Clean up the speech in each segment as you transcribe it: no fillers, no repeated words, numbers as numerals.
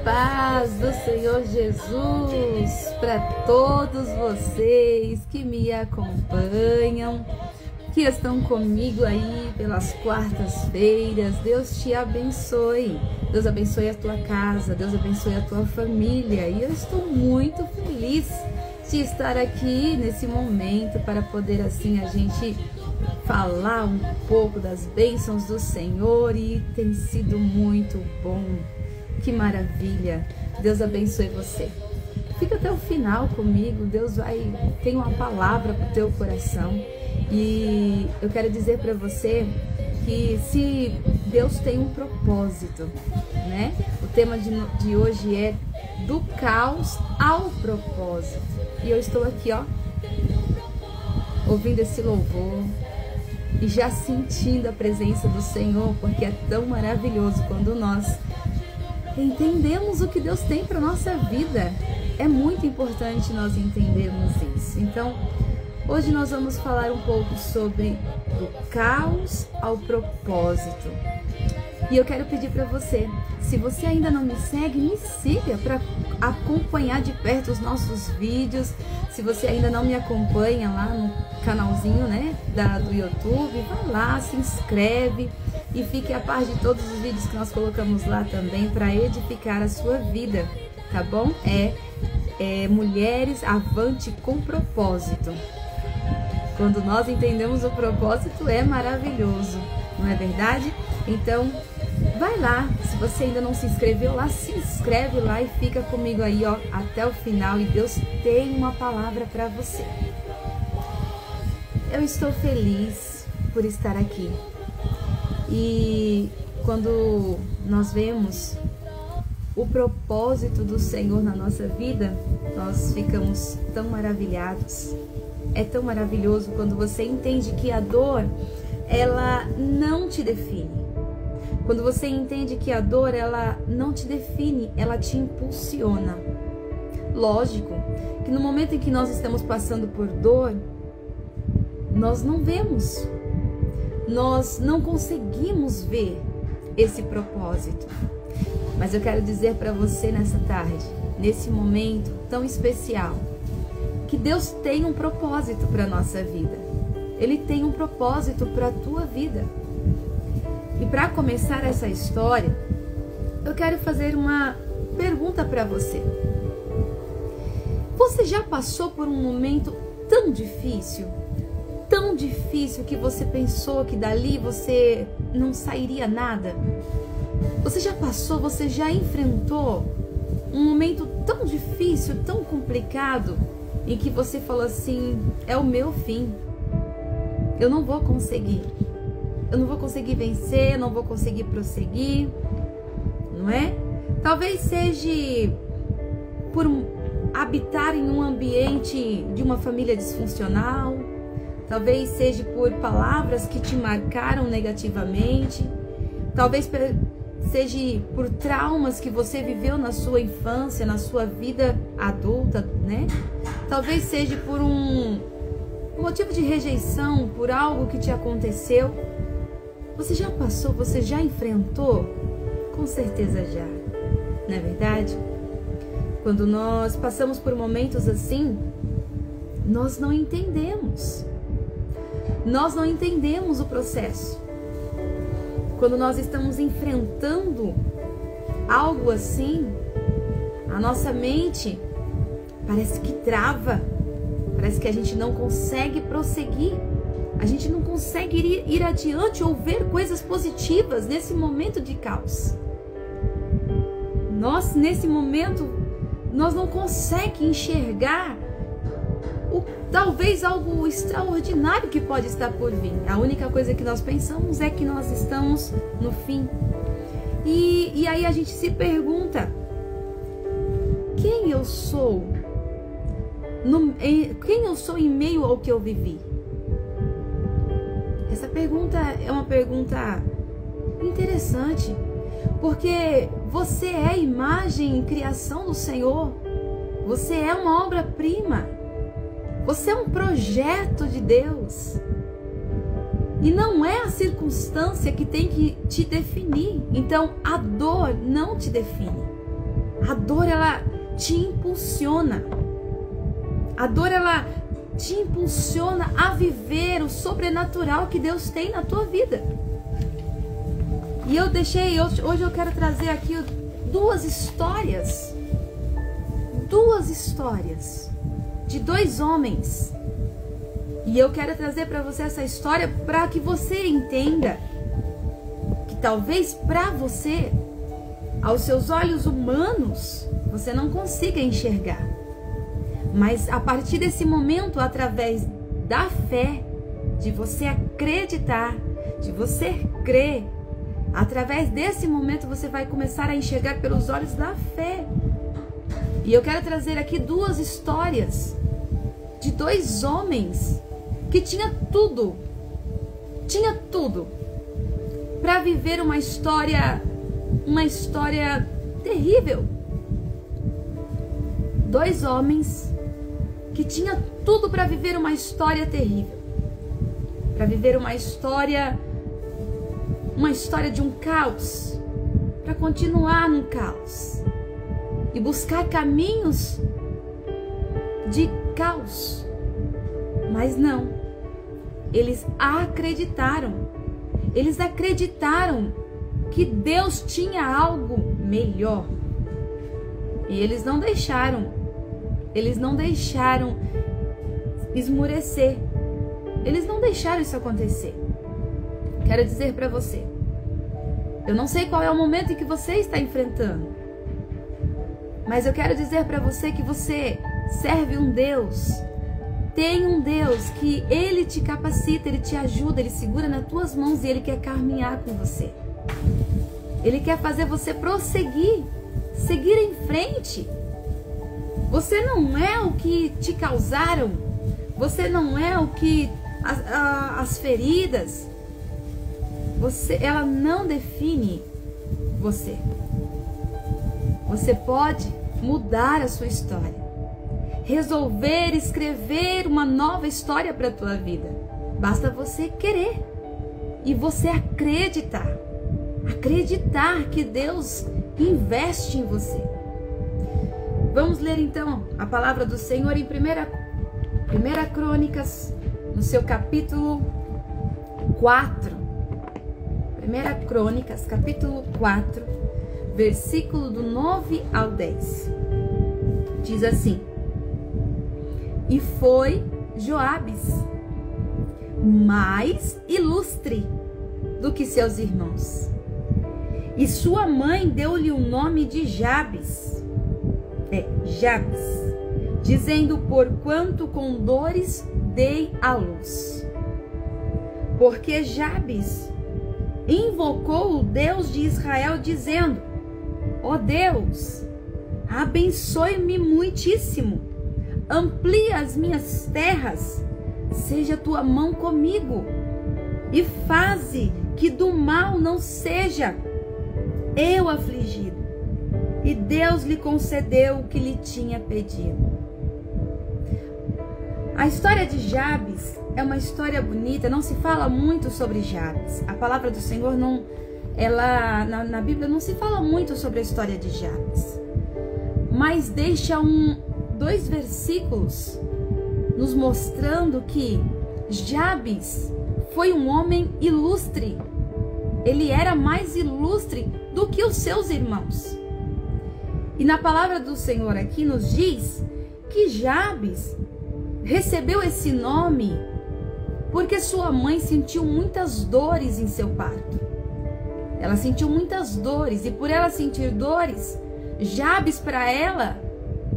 paz do Senhor Jesus para todos vocês que me acompanham, que estão comigo aí pelas quartas-feiras. Deus te abençoe, Deus abençoe a tua casa, Deus abençoe a tua família. E eu estou muito feliz de estar aqui nesse momento para poder assim a gente falar um pouco das bênçãos do Senhor, e tem sido muito bom. Que maravilha! Deus abençoe você. Fica até o final comigo. Deus tem uma palavra para o teu coração. E eu quero dizer para você que se Deus tem um propósito, né? O tema de hoje é do caos ao propósito. E eu estou aqui, ó, ouvindo esse louvor e já sentindo a presença do Senhor, porque é tão maravilhoso quando nós entendemos o que Deus tem para nossa vida. É muito importante nós entendermos isso. Então, hoje nós vamos falar um pouco sobre do caos ao propósito. E eu quero pedir para você, se você ainda não me segue, me siga para acompanhar de perto os nossos vídeos. Se você ainda não me acompanha lá no canalzinho, né, do YouTube, vai lá, se inscreve e fique a par de todos os vídeos que nós colocamos lá também para edificar a sua vida, tá bom? Mulheres Avante com Propósito. Quando nós entendemos o propósito, é maravilhoso, não é verdade? Então, vai lá, se você ainda não se inscreveu lá, se inscreve lá e fica comigo aí, ó, até o final, e Deus tem uma palavra para você. Eu estou feliz por estar aqui. E quando nós vemos o propósito do Senhor na nossa vida, nós ficamos tão maravilhados. É tão maravilhoso quando você entende que a dor, ela não te define. Quando você entende que a dor, ela não te define, ela te impulsiona. Lógico que no momento em que nós estamos passando por dor, nós não vemos, nós não conseguimos ver esse propósito. Mas eu quero dizer para você nessa tarde, nesse momento tão especial, que Deus tem um propósito para a nossa vida. Ele tem um propósito para a tua vida. E para começar essa história, eu quero fazer uma pergunta para você. Você já passou por um momento tão difícil que você pensou que dali você não sairia nada? Você já passou, você já enfrentou um momento tão difícil, tão complicado, em que você falou assim, é o meu fim, eu não vou conseguir vencer, eu não vou conseguir prosseguir, não é? Talvez seja por habitar em um ambiente de uma família disfuncional, talvez seja por palavras que te marcaram negativamente, talvez seja por traumas que você viveu na sua infância, na sua vida adulta, né? Talvez seja por um motivo de rejeição, por algo que te aconteceu. Você já passou, você já enfrentou? Com certeza já, não é verdade? Quando nós passamos por momentos assim, nós não entendemos. Nós não entendemos o processo. Quando nós estamos enfrentando algo assim, a nossa mente parece que trava, parece que a gente não consegue prosseguir, a gente não consegue ir adiante ou ver coisas positivas nesse momento de caos. Nesse momento, nós não conseguimos enxergar talvez algo extraordinário que pode estar por vir. A única coisa que nós pensamos é que nós estamos no fim. E aí a gente se pergunta, quem eu sou? Quem eu sou em meio ao que eu vivi? Essa pergunta é uma pergunta interessante, porque você é imagem e criação do Senhor. Você é uma obra-prima. Você é um projeto de Deus. E não é a circunstância que tem que te definir. Então, a dor não te define. A dor, ela te impulsiona. A dor, ela te impulsiona a viver o sobrenatural que Deus tem na tua vida. E eu deixei, hoje eu quero trazer aqui duas histórias de dois homens. E eu quero trazer para você essa história para que você entenda que talvez para você, aos seus olhos humanos, você não consiga enxergar. Mas a partir desse momento, através da fé, de você acreditar, de você crer, através desse momento você vai começar a enxergar pelos olhos da fé. E eu quero trazer aqui duas histórias de dois homens que tinha tudo para viver uma história terrível. Dois homens que tinha tudo para viver uma história terrível, para viver uma história de um caos, para continuar no caos e buscar caminhos de caos. Mas não, eles acreditaram que Deus tinha algo melhor. E eles não deixaram esmurecer. Eles não deixaram isso acontecer. Quero dizer para você, eu não sei qual é o momento em que você está enfrentando, mas eu quero dizer para você que você serve um Deus, tem um Deus que Ele te capacita, Ele te ajuda, Ele segura nas tuas mãos e Ele quer caminhar com você. Ele quer fazer você prosseguir, seguir em frente. Você não é o que te causaram, você não é o que as feridas, ela não define você. Você pode mudar a sua história, resolver escrever uma nova história para a tua vida. Basta você querer e você acreditar que Deus investe em você. Vamos ler então a palavra do Senhor em 1 Crônicas, no seu capítulo 4. 1 Crônicas, capítulo 4, versículo do 9 ao 10. Diz assim: E foi Joabes mais ilustre do que seus irmãos, e sua mãe deu-lhe o nome de Jabes, dizendo: porquanto com dores dei à luz. Porque Jabes invocou o Deus de Israel, dizendo: ó Deus, abençoe-me muitíssimo, amplia as minhas terras, seja tua mão comigo, e faze que do mal não seja eu afligido. E Deus lhe concedeu o que lhe tinha pedido. A história de Jabes é uma história bonita, não se fala muito sobre Jabes. A palavra do Senhor na Bíblia não se fala muito sobre a história de Jabes. Mas deixa dois versículos nos mostrando que Jabes foi um homem ilustre. Ele era mais ilustre do que os seus irmãos. E na palavra do Senhor aqui nos diz que Jabes recebeu esse nome porque sua mãe sentiu muitas dores em seu parto. Ela sentiu muitas dores, e por ela sentir dores, Jabes para ela,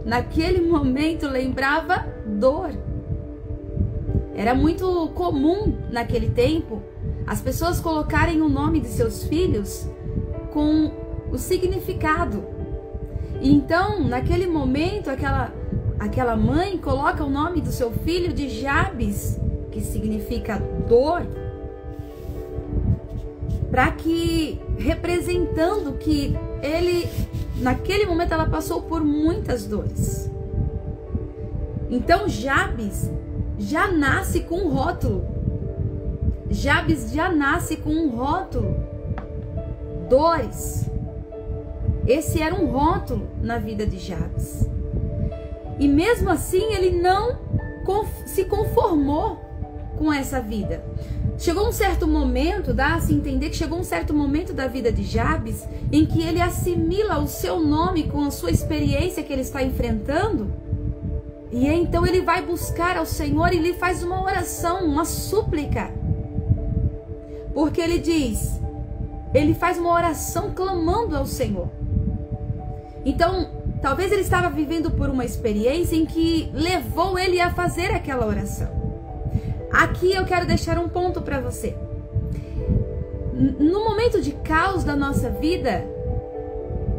naquele momento, lembrava dor. Era muito comum naquele tempo as pessoas colocarem o nome de seus filhos com o significado. E então, naquele momento, aquela mãe coloca o nome do seu filho de Jabes, que significa dor, para que, representando que ele, naquele momento, ela passou por muitas dores. Então, Jabes já nasce com um rótulo. Jabes já nasce com um rótulo. Dores. Esse era um rótulo na vida de Jabes. E mesmo assim ele não se conformou com essa vida. Chegou um certo momento, dá-se a entender que chegou um certo momento da vida de Jabes em que ele assimila o seu nome com a sua experiência que ele está enfrentando. E então ele vai buscar ao Senhor e lhe faz uma oração, uma súplica. Porque ele faz uma oração clamando ao Senhor. Então, talvez ele estava vivendo por uma experiência em que levou ele a fazer aquela oração. Aqui eu quero deixar um ponto para você. No momento de caos da nossa vida,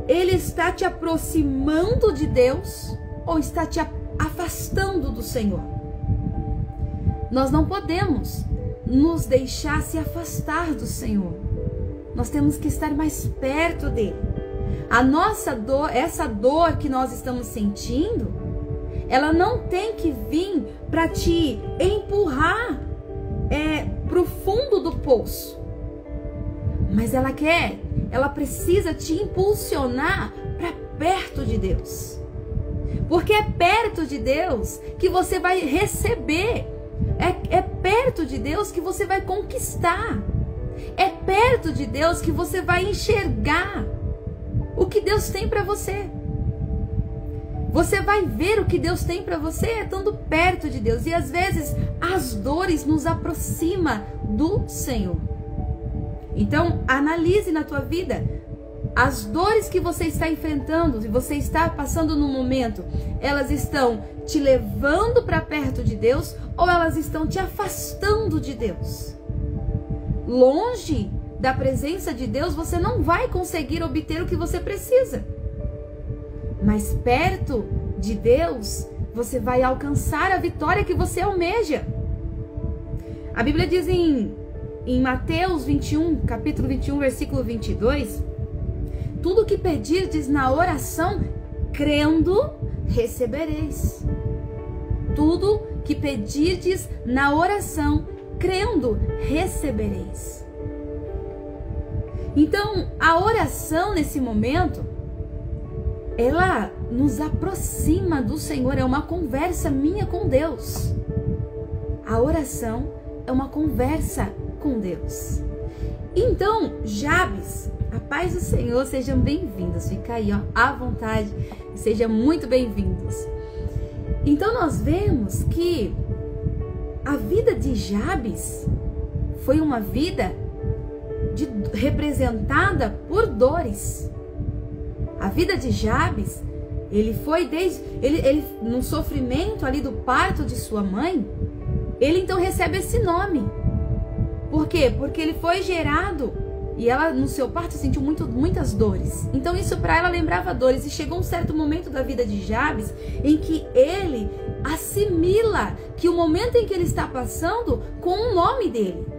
ele está te aproximando de Deus ou está te afastando do Senhor? Nós não podemos nos deixar se afastar do Senhor. Nós temos que estar mais perto dele. A nossa dor, essa dor que nós estamos sentindo, ela não tem que vir para te empurrar para o fundo do poço. Mas ela precisa te impulsionar para perto de Deus. Porque é perto de Deus que você vai receber. É perto de Deus que você vai conquistar. É perto de Deus que você vai enxergar o que Deus tem para você. Você vai ver o que Deus tem para você estando perto de Deus. E às vezes as dores nos aproximam do Senhor. Então analise na tua vida. As dores que você está enfrentando, e você está passando no momento, elas estão te levando para perto de Deus ou elas estão te afastando de Deus? Longe da presença de Deus, você não vai conseguir obter o que você precisa. Mas perto de Deus, você vai alcançar a vitória que você almeja. A Bíblia diz em Mateus 21, capítulo 21, versículo 22, tudo que pedirdes na oração, crendo, recebereis. Tudo que pedirdes na oração, crendo, recebereis. Então, a oração nesse momento, ela nos aproxima do Senhor, é uma conversa minha com Deus. A oração é uma conversa com Deus. Então, Jabes, a paz do Senhor, sejam bem-vindos. Fica aí, ó, à vontade, sejam muito bem-vindos. Então, nós vemos que a vida de Jabes foi uma vida representada por dores. A vida de Jabes, ele foi ele no sofrimento ali do parto de sua mãe, ele então recebe esse nome. Por quê? Porque ele foi gerado e ela no seu parto sentiu muitas dores. Então isso para ela lembrava dores. E chegou um certo momento da vida de Jabes em que ele assimila que o momento em que ele está passando com o nome dele.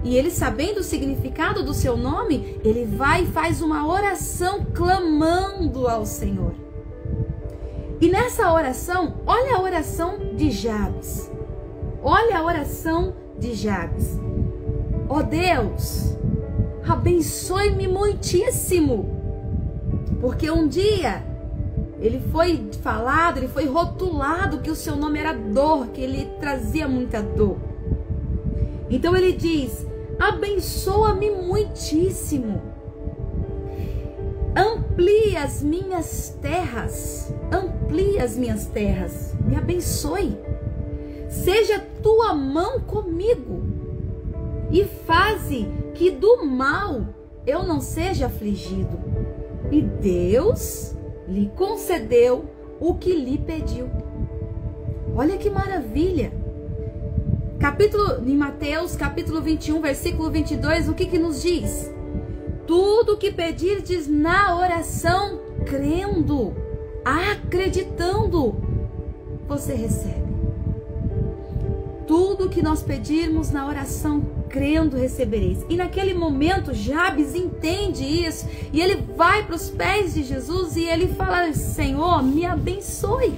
E ele, sabendo o significado do seu nome, ele vai e faz uma oração clamando ao Senhor. E nessa oração, olha a oração de Jabes. Olha a oração de Jabes. Ó Deus, abençoe-me muitíssimo. Porque um dia ele foi falado, ele foi rotulado que o seu nome era dor, que ele trazia muita dor. Então ele diz: abençoa-me muitíssimo. Amplia as minhas terras. Amplia as minhas terras. Me abençoe. Seja tua mão comigo. E faze que do mal eu não seja afligido. E Deus lhe concedeu o que lhe pediu. Olha que maravilha. Em Mateus, capítulo 21, versículo 22, o que nos diz? Tudo que pedirdes na oração, crendo, acreditando, você recebe. Tudo que nós pedirmos na oração, crendo, recebereis. E naquele momento, Jabes entende isso, e ele vai para os pés de Jesus, e ele fala: Senhor, me abençoe.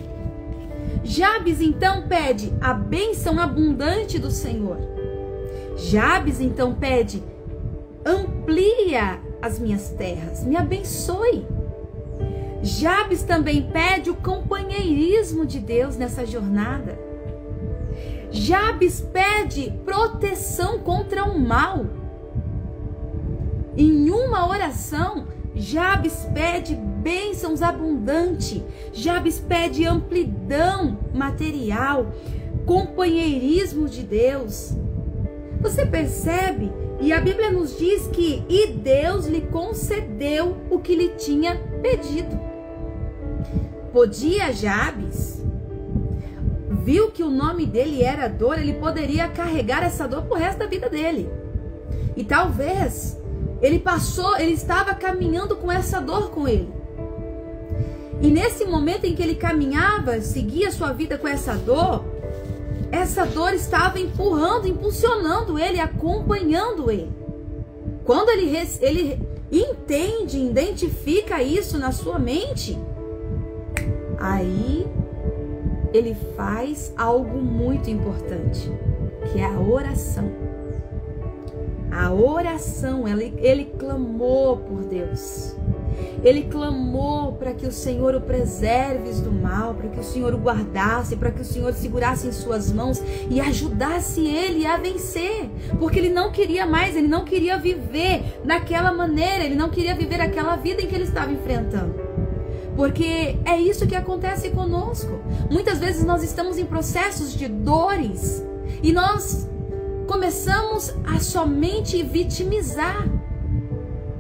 Jabes então pede a bênção abundante do Senhor. Jabes então pede: amplia as minhas terras, me abençoe. Jabes também pede o companheirismo de Deus nessa jornada. Jabes pede proteção contra o mal. Em uma oração, Jabes pede bênçãos abundantes. Jabes pede amplidão material, companheirismo de Deus. Você percebe? E a Bíblia nos diz que Deus lhe concedeu o que lhe tinha pedido. Podia Jabes, viu que o nome dele era dor, ele poderia carregar essa dor pro resto da vida dele. E talvez ele estava caminhando com essa dor com ele. E nesse momento em que ele caminhava, seguia sua vida com essa dor estava impulsionando ele, acompanhando ele. Quando ele entende, identifica isso na sua mente, aí ele faz algo muito importante, que é a oração. A oração, ele clamou por Deus. Ele clamou para que o Senhor o preserve do mal, para que o Senhor o guardasse, para que o Senhor segurasse em suas mãos e ajudasse ele a vencer. Porque ele não queria mais, ele não queria viver daquela maneira, ele não queria viver aquela vida em que ele estava enfrentando. Porque é isso que acontece conosco. Muitas vezes nós estamos em processos de dores e nós começamos a somente vitimizar,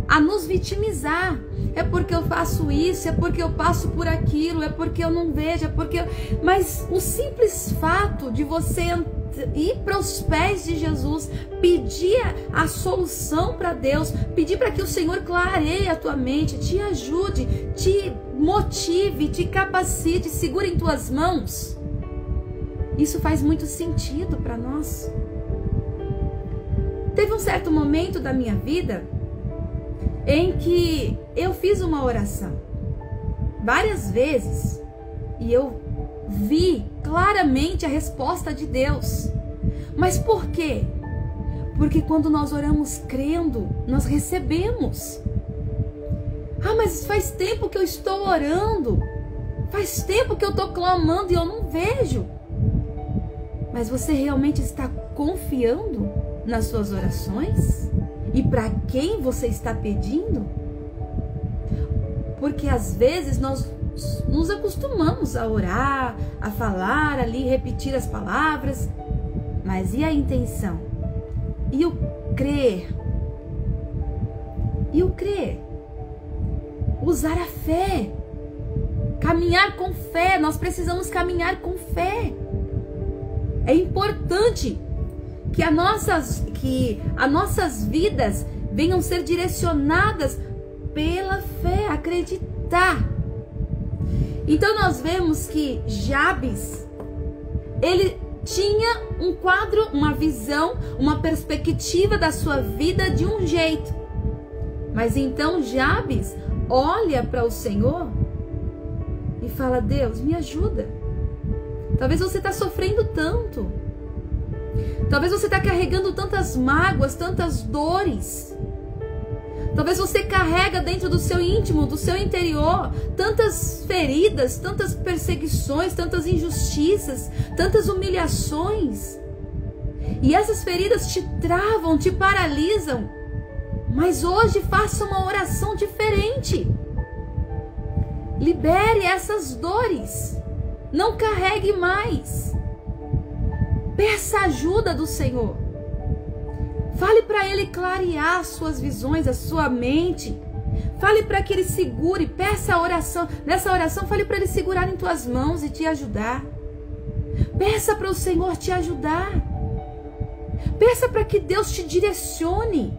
a nos vitimizar. É porque eu faço isso, é porque eu passo por aquilo, é porque eu não vejo, é porque Mas o simples fato de você ir para os pés de Jesus, pedir a solução para Deus, pedir para que o Senhor clareie a tua mente, te ajude, te motive, te capacite, segure em tuas mãos. Isso faz muito sentido para nós. Teve um certo momento da minha vida em que eu fiz uma oração várias vezes e eu vi claramente a resposta de Deus. Mas por quê? Porque quando nós oramos crendo, nós recebemos. Ah, mas faz tempo que eu estou orando, faz tempo que eu estou clamando e eu não vejo. Mas você realmente está confiando nas suas orações? E para quem você está pedindo? Porque às vezes nós nos acostumamos a orar, a falar ali, repetir as palavras, mas e a intenção? E o crer? E o crer? Usar a fé, caminhar com fé. Nós precisamos caminhar com fé. É importante que as nossas vidas venham ser direcionadas pela fé, acreditar. Então nós vemos que Jabes, ele tinha um quadro, uma visão, uma perspectiva da sua vida de um jeito. Mas então Jabes olha para o Senhor e fala: Deus, me ajuda. Talvez você está sofrendo tanto. Talvez você está carregando tantas mágoas, tantas dores. Talvez você carrega dentro do seu íntimo, do seu interior, tantas feridas, tantas perseguições, tantas injustiças, tantas humilhações. E essas feridas te travam, te paralisam. Mas hoje faça uma oração diferente. Libere essas dores. Não carregue mais. Peça ajuda do Senhor. Fale para Ele clarear as suas visões, a sua mente. Fale para que Ele segure. Peça a oração. Nessa oração, fale para Ele segurar em tuas mãos e te ajudar. Peça para o Senhor te ajudar. Peça para que Deus te direcione.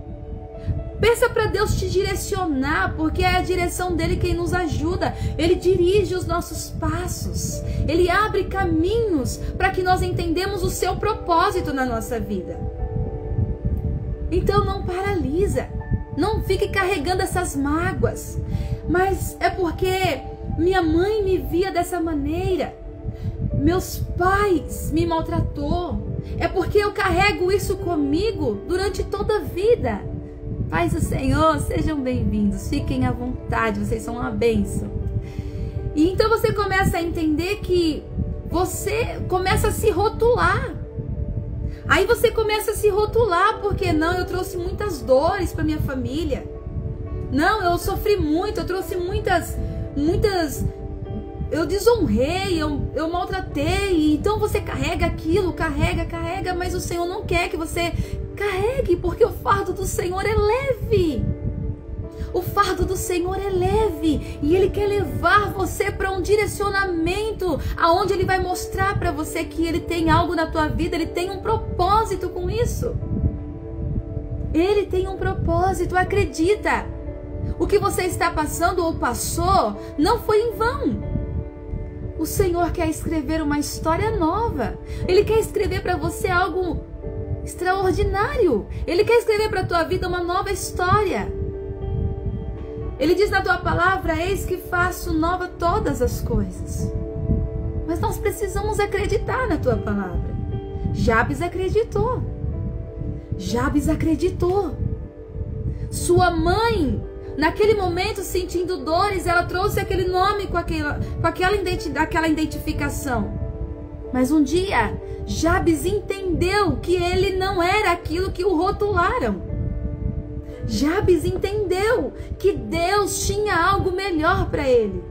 Peça para Deus te direcionar, porque é a direção dele quem nos ajuda. Ele dirige os nossos passos. Ele abre caminhos para que nós entendamos o seu propósito na nossa vida. Então não paralisa. Não fique carregando essas mágoas. Mas é porque minha mãe me via dessa maneira. Meus pais me maltratou. É porque eu carrego isso comigo durante toda a vida. Paz do Senhor, sejam bem-vindos, fiquem à vontade, vocês são uma bênção. E então você começa a entender que você começa a se rotular. Aí você começa a se rotular, porque não, eu trouxe muitas dores para minha família. Não, eu sofri muito, eu trouxe muitas, eu desonrei, eu maltratei. Então você carrega aquilo, carrega, mas o Senhor não quer que você carregue, porque o fardo do Senhor é leve. O fardo do Senhor é leve e Ele quer levar você para um direcionamento aonde Ele vai mostrar para você que Ele tem algo na tua vida, Ele tem um propósito com isso. Ele tem um propósito, acredita. O que você está passando ou passou não foi em vão. O Senhor quer escrever uma história nova. Ele quer escrever para você algo extraordinário. Ele quer escrever para a tua vida uma nova história. Ele diz na tua palavra, eis que faço nova todas as coisas. Mas nós precisamos acreditar na tua palavra. Jabes acreditou. Sua mãe, naquele momento sentindo dores, ela trouxe aquele nome com aquela identificação. Mas um dia, Jabes entendeu que ele não era aquilo que o rotularam. Jabes entendeu que Deus tinha algo melhor para ele.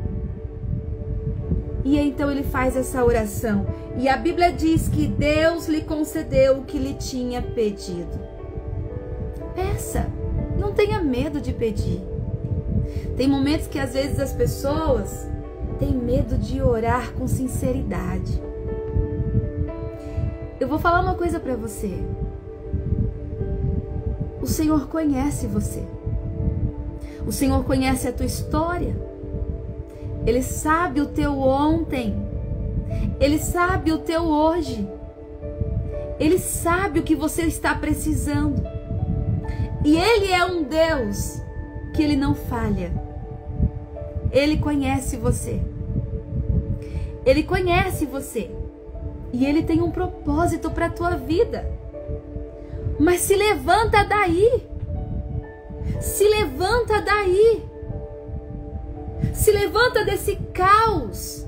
E então ele faz essa oração. E a Bíblia diz que Deus lhe concedeu o que lhe tinha pedido. Peça, não tenha medo de pedir. Tem momentos que às vezes as pessoas têm medo de orar com sinceridade. Eu vou falar uma coisa para você. O Senhor conhece você. O Senhor conhece a tua história. Ele sabe o teu ontem. Ele sabe o teu hoje. Ele sabe o que você está precisando. E Ele é um Deus que Ele não falha. Ele conhece você. Ele conhece você. E Ele tem um propósito para a tua vida. Mas se levanta daí. Se levanta daí. Se levanta desse caos.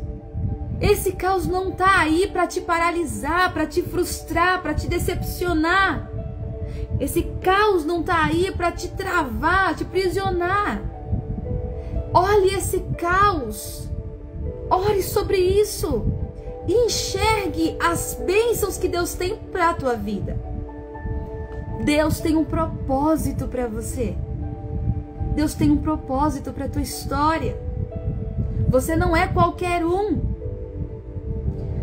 Esse caos não está aí para te paralisar, para te frustrar, para te decepcionar. Esse caos não está aí para te travar, te aprisionar. Olhe esse caos. Ore sobre isso. E enxergue as bênçãos que Deus tem para a tua vida. Deus tem um propósito para você. Deus tem um propósito para a tua história. Você não é qualquer um.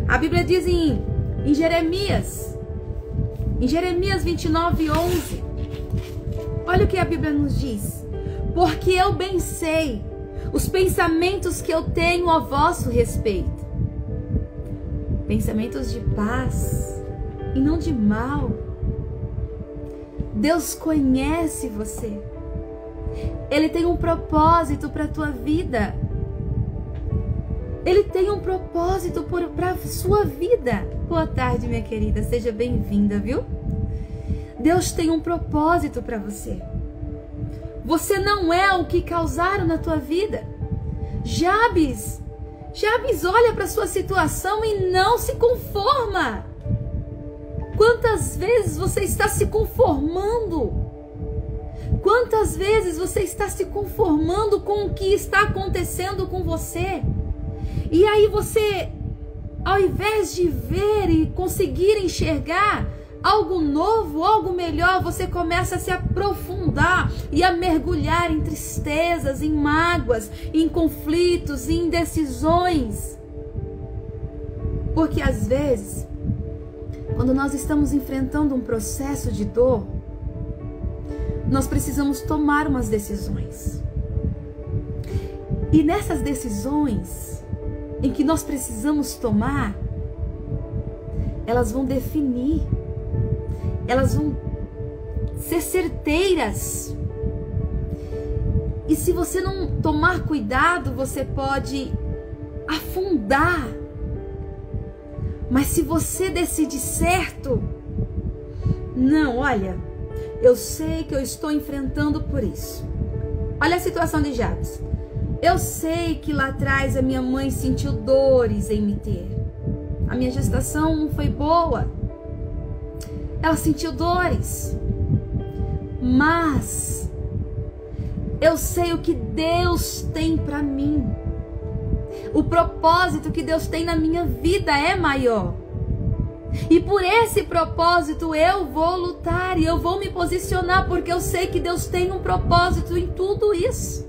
A Bíblia diz em Jeremias 29:11. Olha o que a Bíblia nos diz. Porque eu bem sei os pensamentos que eu tenho a vosso respeito. Pensamentos de paz e não de mal. Deus conhece você. Ele tem um propósito para a tua vida. Ele tem um propósito para a sua vida. Boa tarde, minha querida. Seja bem-vinda, viu? Deus tem um propósito para você. Você não é o que causaram na tua vida. Jabes olha para a sua situação e não se conforma. Quantas vezes você está se conformando? Quantas vezes você está se conformando com o que está acontecendo com você? E aí você, ao invés de ver e conseguir enxergar algo novo, algo melhor, você começa a se aprofundar e a mergulhar em tristezas, em mágoas, em conflitos, em indecisões. Porque às vezes, quando nós estamos enfrentando um processo de dor, nós precisamos tomar umas decisões. E nessas decisões em que nós precisamos tomar, elas vão definir, elas vão ser certeiras. E se você não tomar cuidado, você pode afundar. Mas se você decidir certo, não, olha, Eu sei que eu estou enfrentando por isso. Olha a situação de Jabes. Eu sei que lá atrás a minha mãe sentiu dores em me ter. A minha gestação não foi boa. Ela sentiu dores. Mas eu sei o que Deus tem para mim. O propósito que Deus tem na minha vida é maior. E por esse propósito eu vou lutar e eu vou me posicionar, porque eu sei que Deus tem um propósito em tudo isso.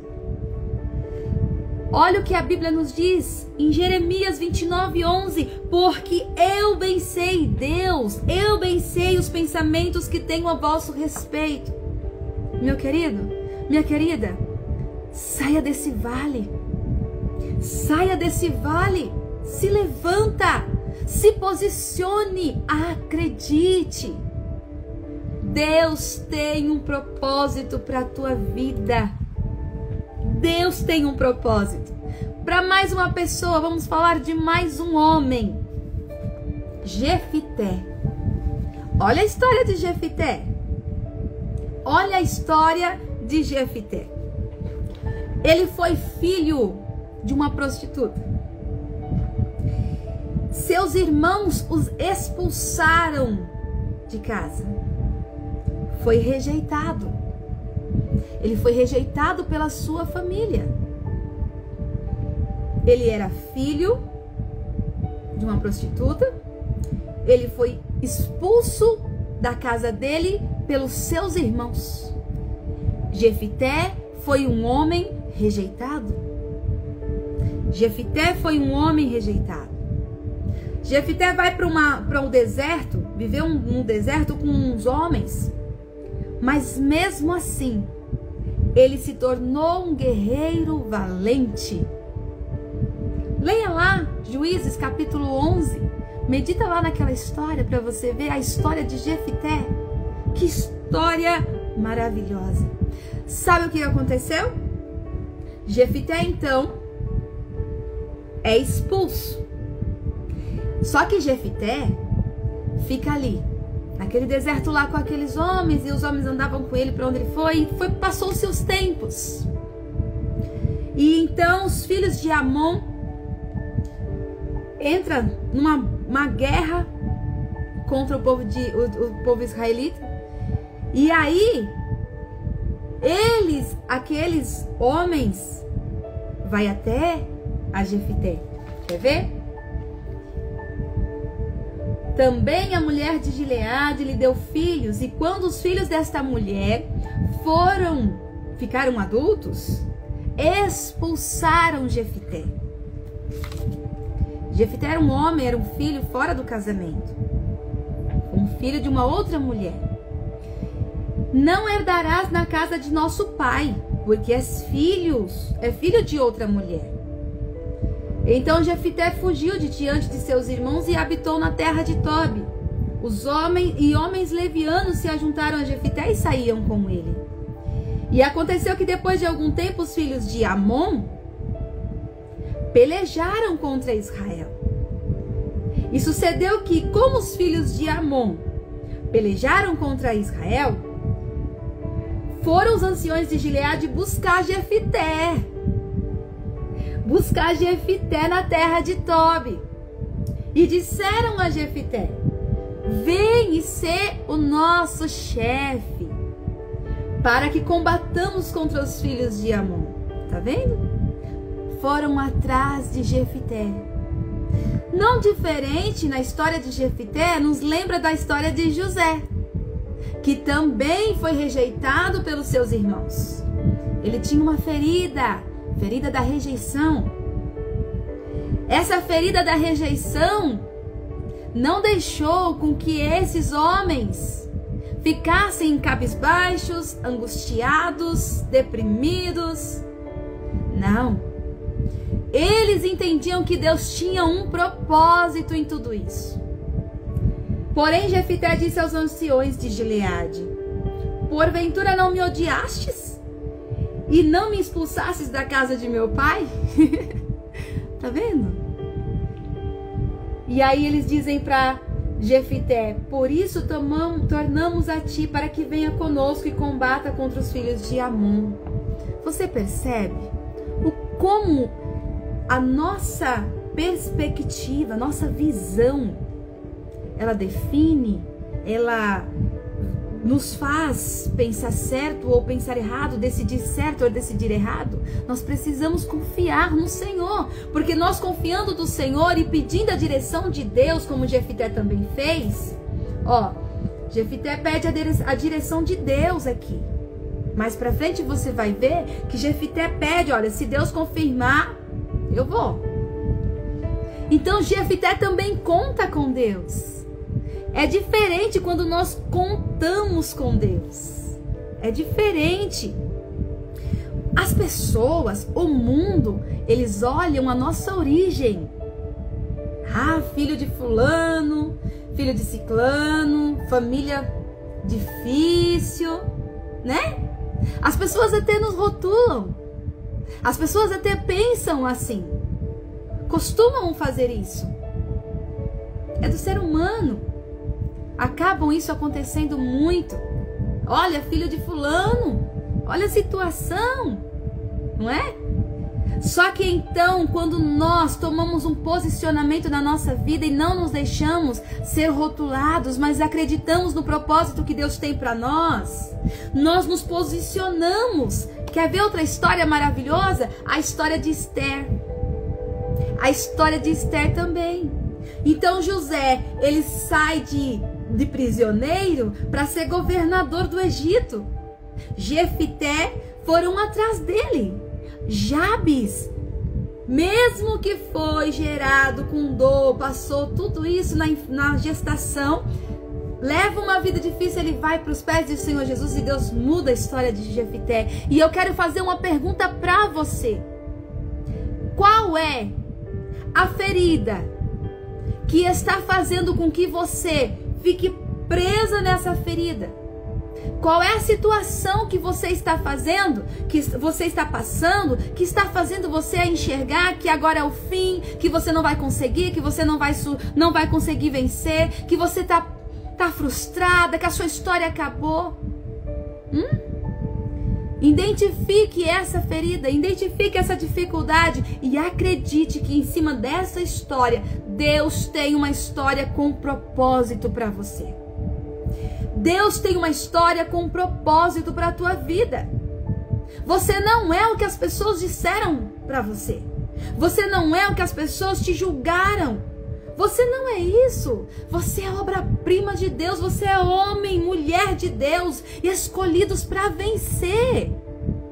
Olha o que a Bíblia nos diz em Jeremias 29:11. Porque eu bem sei, Deus, eu bem sei os pensamentos que tenho a vosso respeito. Meu querido, minha querida, saia desse vale. Saia desse vale. Se levanta. Se posicione. Acredite. Deus tem um propósito para a tua vida. Deus tem um propósito. Para mais uma pessoa, vamos falar de mais um homem. Jefité. Olha a história de Jefité. Olha a história de Jefité. Ele foi filho de uma prostituta. Seus irmãos os expulsaram de casa. Foi rejeitado. Ele foi rejeitado pela sua família. Ele era filho de uma prostituta. Ele foi expulso da casa dele pelos seus irmãos. Jefité foi um homem rejeitado. Jefité foi um homem rejeitado. Jefité vai para um deserto, viveu num deserto com uns homens, mas mesmo assim, ele se tornou um guerreiro valente. Leia lá, Juízes capítulo 11, medita lá naquela história para você ver a história de Jefité. Que história maravilhosa. Sabe o que aconteceu? Jefité então é expulso. Só que Jefité fica ali, naquele deserto lá com aqueles homens, e os homens andavam com ele para onde ele foi, passou-se os tempos. E então os filhos de Amon entram numa guerra contra o povo israelita. E aí, aqueles homens, vai até a Jefité. Quer ver? Também a mulher de Gileade lhe deu filhos, e quando os filhos desta mulher ficaram adultos, expulsaram Jefité. Jefité era um homem, era um filho fora do casamento, um filho de uma outra mulher. Não herdarás na casa de nosso pai, porque é filho de outra mulher. Então Jefité fugiu de diante de seus irmãos e habitou na terra de Tobi. Os homens levianos se ajuntaram a Jefité e saíam com ele. E aconteceu que depois de algum tempo os filhos de Amon pelejaram contra Israel. E sucedeu que, como os filhos de Amon pelejaram contra Israel, foram os anciões de Gileade buscar Jefité. Buscar Jefité na terra de Tobi. E disseram a Jefité: vem e ser o nosso chefe, para que combatamos contra os filhos de Amon. Tá vendo? Foram atrás de Jefité. Não diferente na história de Jefité, nos lembra da história de José, que também foi rejeitado pelos seus irmãos. Ele tinha uma ferida da rejeição. Essa ferida da rejeição não deixou com que esses homens ficassem cabisbaixos, angustiados, deprimidos. Não. Eles entendiam que Deus tinha um propósito em tudo isso. Porém, Jefité disse aos anciões de Gileade: porventura não me odiastes? E não me expulsasses da casa de meu pai? Tá vendo? E aí eles dizem para Jefité: por isso tornamos a ti, para que venha conosco e combata contra os filhos de Amon. Você percebe como a nossa perspectiva, a nossa visão, ela define, ela nos faz pensar certo ou pensar errado, decidir certo ou decidir errado? Nós precisamos confiar no Senhor, porque nós confiando no Senhor e pedindo a direção de Deus, como Jefité também fez, Jefité pede a direção de Deus aqui. Mais pra frente você vai ver que Jefité pede, olha, se Deus confirmar, eu vou. Então Jefité também conta com Deus. É diferente quando nós contamos com Deus. É diferente. As pessoas, o mundo, eles olham a nossa origem. Ah, filho de fulano, filho de ciclano, família difícil, né? As pessoas até nos rotulam. As pessoas até pensam assim. Costumam fazer isso. É do ser humano. Acabam isso acontecendo muito. Olha, filho de fulano. Olha a situação. Não é? Só que então, quando nós tomamos um posicionamento na nossa vida e não nos deixamos ser rotulados, mas acreditamos no propósito que Deus tem para nós, nós nos posicionamos. Quer ver outra história maravilhosa? A história de Esther. A história de Esther também. Então José, ele sai de prisioneiro para ser governador do Egito. Jefité foram atrás dele. Jabes, mesmo que foi gerado com dor, passou tudo isso na gestação, leva uma vida difícil, ele vai para os pés do Senhor Jesus e Deus muda a história de Jefité. E eu quero fazer uma pergunta para você. Qual é a ferida que está fazendo com que você fique presa nessa ferida? Qual é a situação que você está fazendo, que você está passando, que está fazendo você enxergar que agora é o fim, que você não vai conseguir, que você não vai conseguir vencer, que você tá frustrada, que a sua história acabou? Identifique essa ferida, identifique essa dificuldade e acredite que em cima dessa história, Deus tem uma história com propósito para você. Deus tem uma história com um propósito para a tua vida. Você não é o que as pessoas disseram para você. Você não é o que as pessoas te julgaram. Você não é isso. Você é obra-prima de Deus. Você é homem, mulher de Deus, escolhidos para vencer.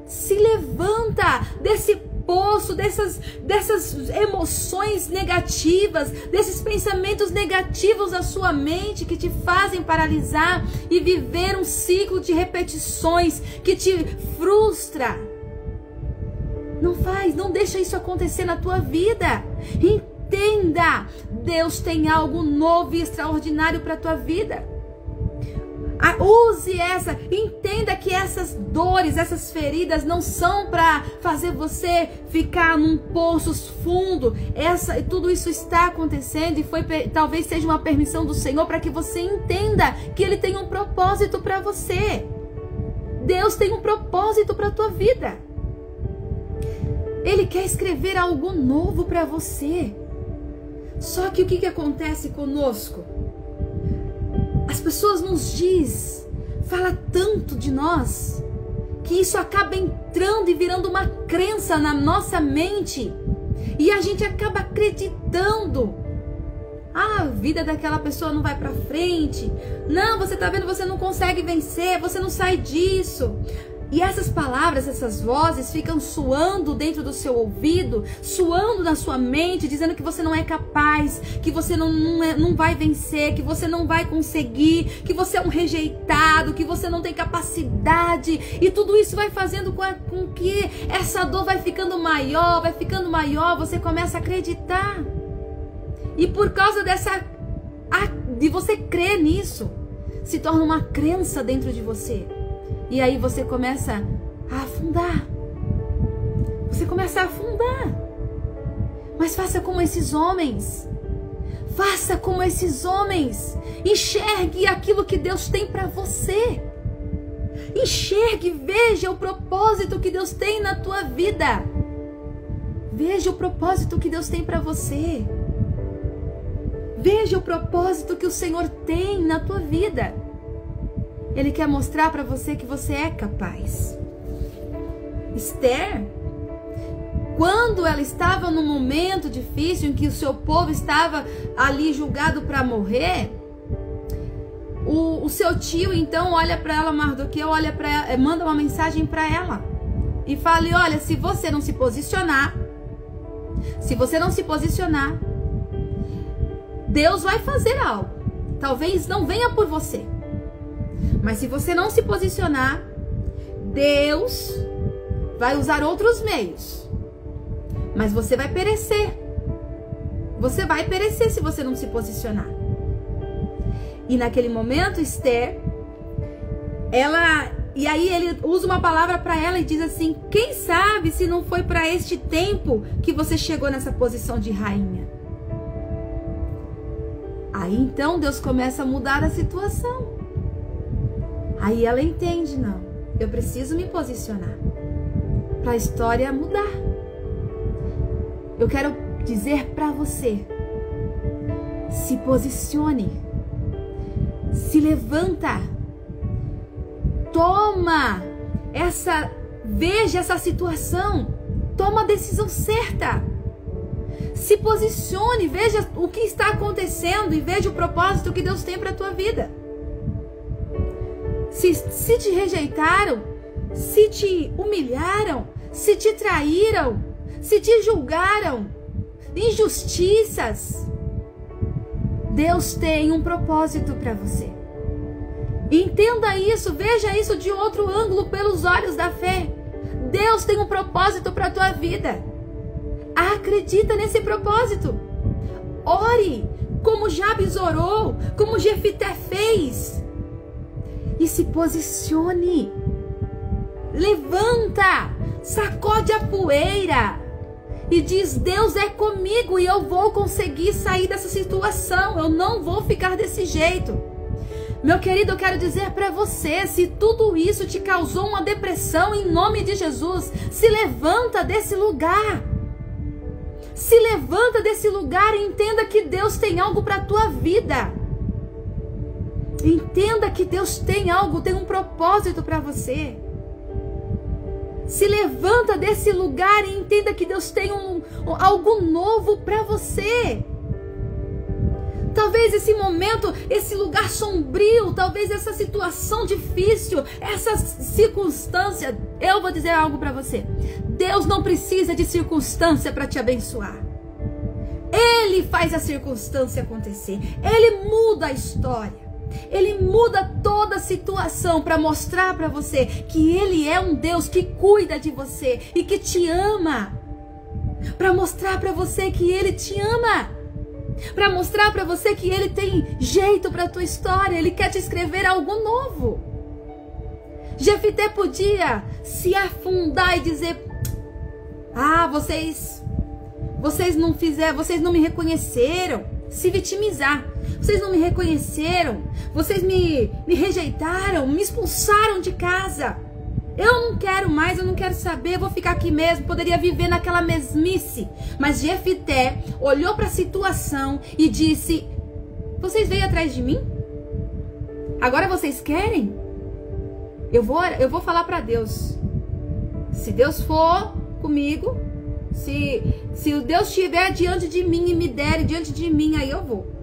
Se levanta desse poço, dessas emoções negativas, desses pensamentos negativos da sua mente que te fazem paralisar e viver um ciclo de repetições que te frustra. Não deixa isso acontecer na tua vida. Entenda, Deus tem algo novo e extraordinário para a tua vida. Entenda que essas dores, essas feridas não são para fazer você ficar num poço fundo. Tudo isso está acontecendo e talvez seja uma permissão do Senhor para que você entenda que Ele tem um propósito para você. Deus tem um propósito para a tua vida. Ele quer escrever algo novo para você. Só que o que acontece conosco? As pessoas fala tanto de nós, que isso acaba entrando e virando uma crença na nossa mente. E a gente acaba acreditando. A vida daquela pessoa não vai pra frente. Não, você tá vendo, você não consegue vencer, você não sai disso. E essas palavras, essas vozes ficam soando dentro do seu ouvido, soando na sua mente, dizendo que você não é capaz, que você não vai vencer, que você não vai conseguir, que você é um rejeitado, que você não tem capacidade. E tudo isso vai fazendo com que essa dor vai ficando maior, você começa a acreditar. E por causa de você crer nisso, se torna uma crença dentro de você. E aí você começa a afundar. Você começa a afundar. Mas faça como esses homens. Faça como esses homens. Enxergue aquilo que Deus tem para você. Enxergue, veja o propósito que Deus tem na tua vida. Veja o propósito que Deus tem para você. Veja o propósito que o Senhor tem na tua vida. Ele quer mostrar para você que você é capaz. Esther, quando ela estava num momento difícil em que o seu povo estava ali julgado para morrer, o seu tio então olha para ela, Mardoqueu olha para ela, manda uma mensagem para ela e fala: olha, se você não se posicionar, Deus vai fazer algo. Talvez não venha por você, mas se você não se posicionar, Deus vai usar outros meios. Mas você vai perecer. Você vai perecer se você não se posicionar. E naquele momento, Esther, e aí ele usa uma palavra para ela e diz assim: quem sabe se não foi para este tempo que você chegou nessa posição de rainha? Aí então Deus começa a mudar a situação. Aí ela entende: não, eu preciso me posicionar para a história mudar. Eu quero dizer para você: se posicione, se levanta, veja essa situação, toma a decisão certa, se posicione, veja o que está acontecendo e veja o propósito que Deus tem para a tua vida. Se te rejeitaram, se te humilharam, se te traíram, se te julgaram, injustiças, Deus tem um propósito para você. Entenda isso, veja isso de outro ângulo, pelos olhos da fé. Deus tem um propósito para a tua vida. Acredita nesse propósito. Ore como Jabes orou, como Jefité fez. E se posicione. Levanta, sacode a poeira e diz: Deus é comigo e eu vou conseguir sair dessa situação. Eu não vou ficar desse jeito. Meu querido, eu quero dizer para você, se tudo isso te causou uma depressão, em nome de Jesus, se levanta desse lugar. Se levanta desse lugar e entenda que Deus tem algo para a tua vida. Entenda que Deus tem algo, tem um propósito para você. Se levanta desse lugar e entenda que Deus tem algo novo para você. Talvez esse momento, esse lugar sombrio, talvez essa situação difícil, essa circunstância, eu vou dizer algo para você. Deus não precisa de circunstância para te abençoar. Ele faz a circunstância acontecer. Ele muda a história. Ele muda toda a situação para mostrar para você que Ele é um Deus que cuida de você e que te ama. Para mostrar para você que Ele te ama. Para mostrar para você que Ele tem jeito para a tua história. Ele quer te escrever algo novo. Jefité podia se afundar e dizer: ah, vocês não me reconheceram. Se vitimizar. Vocês não me reconheceram. Vocês me rejeitaram, me expulsaram de casa. Eu não quero mais, eu não quero saber, eu vou ficar aqui mesmo. Poderia viver naquela mesmice. Mas Jefité olhou para a situação e disse: vocês veio atrás de mim? Agora vocês querem? Eu vou falar para Deus. Se Deus for comigo, se o Deus estiver diante de mim e me der diante de mim, aí eu vou.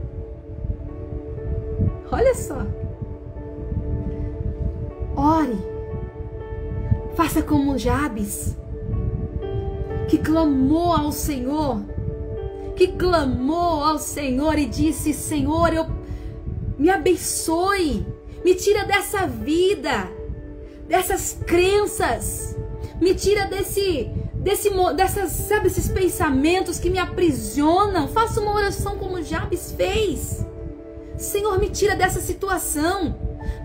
Olha só. Ore. Faça como Jabes, que clamou ao Senhor. E disse: Senhor, me abençoe. Me tira dessa vida, dessas crenças. Me tira esses pensamentos que me aprisionam. Faça uma oração como Jabes fez. Senhor, me tira dessa situação.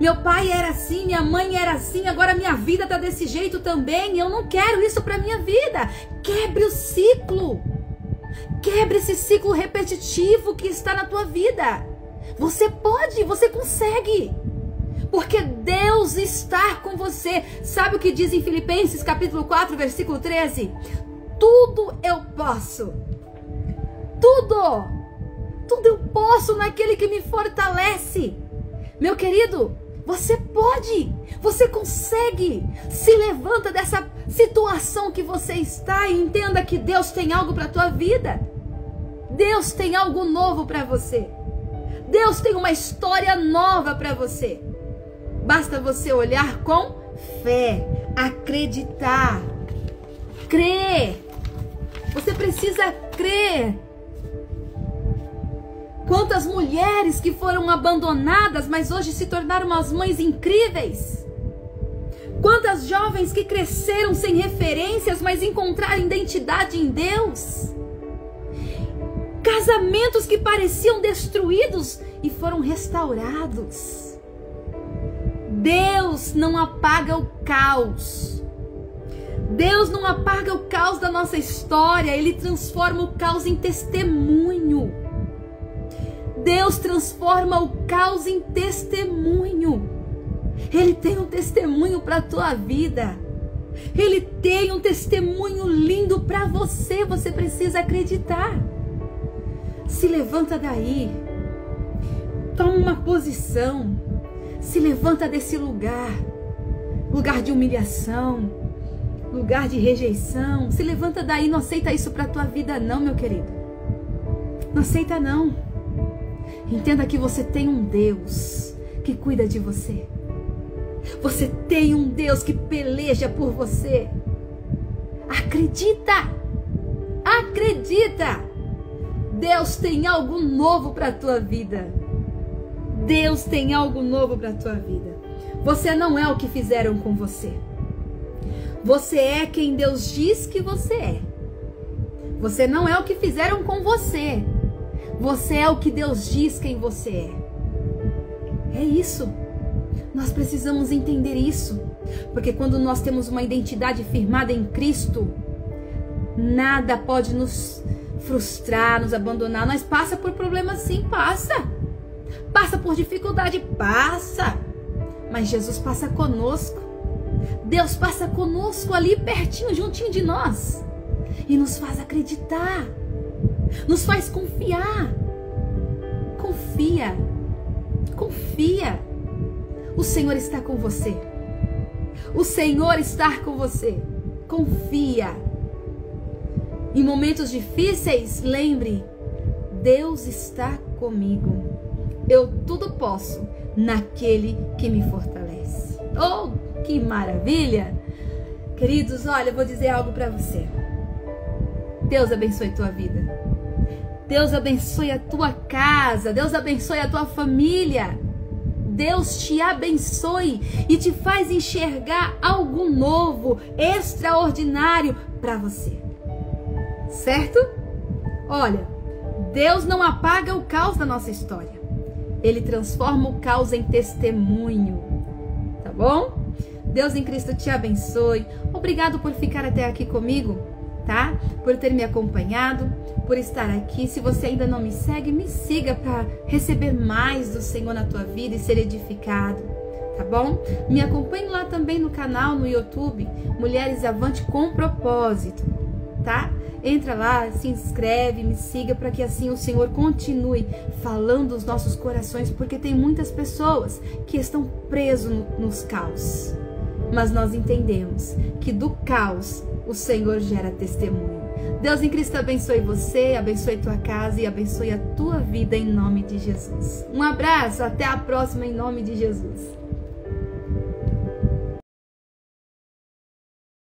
Meu pai era assim, minha mãe era assim, agora minha vida está desse jeito também. Eu não quero isso para minha vida. Quebre o ciclo. Quebre esse ciclo repetitivo que está na tua vida. Você pode, você consegue. Porque Deus está com você. Sabe o que diz em Filipenses capítulo 4, versículo 13? Tudo eu posso. Tudo eu posso naquele que me fortalece. Meu querido, você pode, você consegue. Se levanta dessa situação que você está e entenda que Deus tem algo para a tua vida. Deus tem algo novo para você. Deus tem uma história nova para você. Basta você olhar com fé, acreditar, crer. Você precisa crer. Quantas mulheres que foram abandonadas, mas hoje se tornaram umas mães incríveis. Quantas jovens que cresceram sem referências, mas encontraram identidade em Deus. Casamentos que pareciam destruídos e foram restaurados. Deus não apaga o caos. Deus não apaga o caos da nossa história. Ele transforma o caos em testemunho. Deus transforma o caos em testemunho. Ele tem um testemunho para a tua vida. Ele tem um testemunho lindo para você. Você precisa acreditar. Se levanta daí. Toma uma posição. Se levanta desse lugar. Lugar de humilhação. Lugar de rejeição. Se levanta daí. Não aceita isso para a tua vida não, meu querido. Não aceita não. Entenda que você tem um Deus que cuida de você. Você tem um Deus que peleja por você. Acredita! Acredita! Deus tem algo novo para a tua vida. Deus tem algo novo para a tua vida. Você não é o que fizeram com você. Você é quem Deus diz que você é. Você não é o que fizeram com você. Você é o que Deus diz quem você é. É isso. Nós precisamos entender isso. Porque quando nós temos uma identidade firmada em Cristo, nada pode nos frustrar, nos abandonar. Nós passa por problemas sim, passa. Passa por dificuldade, passa. Mas Jesus passa conosco. Deus passa conosco ali pertinho, juntinho de nós. E nos faz acreditar. Nos faz confiar. Confia. Confia. O Senhor está com você. O Senhor está com você. Confia. Em momentos difíceis, lembre, Deus está comigo. Eu tudo posso naquele que me fortalece. Oh, que maravilha! Queridos, olha, eu vou dizer algo para você. Deus abençoe tua vida. Deus abençoe a tua casa. Deus abençoe a tua família. Deus te abençoe e te faz enxergar algo novo, extraordinário para você. Certo? Olha, Deus não apaga o caos da nossa história. Ele transforma o caos em testemunho. Tá bom? Deus em Cristo te abençoe. Obrigado por ficar até aqui comigo, tá? Por ter me acompanhado, por estar aqui. Se você ainda não me segue, me siga para receber mais do Senhor na tua vida e ser edificado, tá bom? Me acompanhe lá também no canal, no YouTube, Mulheres Avante com Propósito, tá? Entra lá, se inscreve, me siga para que assim o Senhor continue falando os nossos corações, porque tem muitas pessoas que estão presas nos caos. Mas nós entendemos que do caos o Senhor gera testemunho. Deus em Cristo abençoe você, abençoe tua casa e abençoe a tua vida em nome de Jesus. Um abraço, até a próxima em nome de Jesus.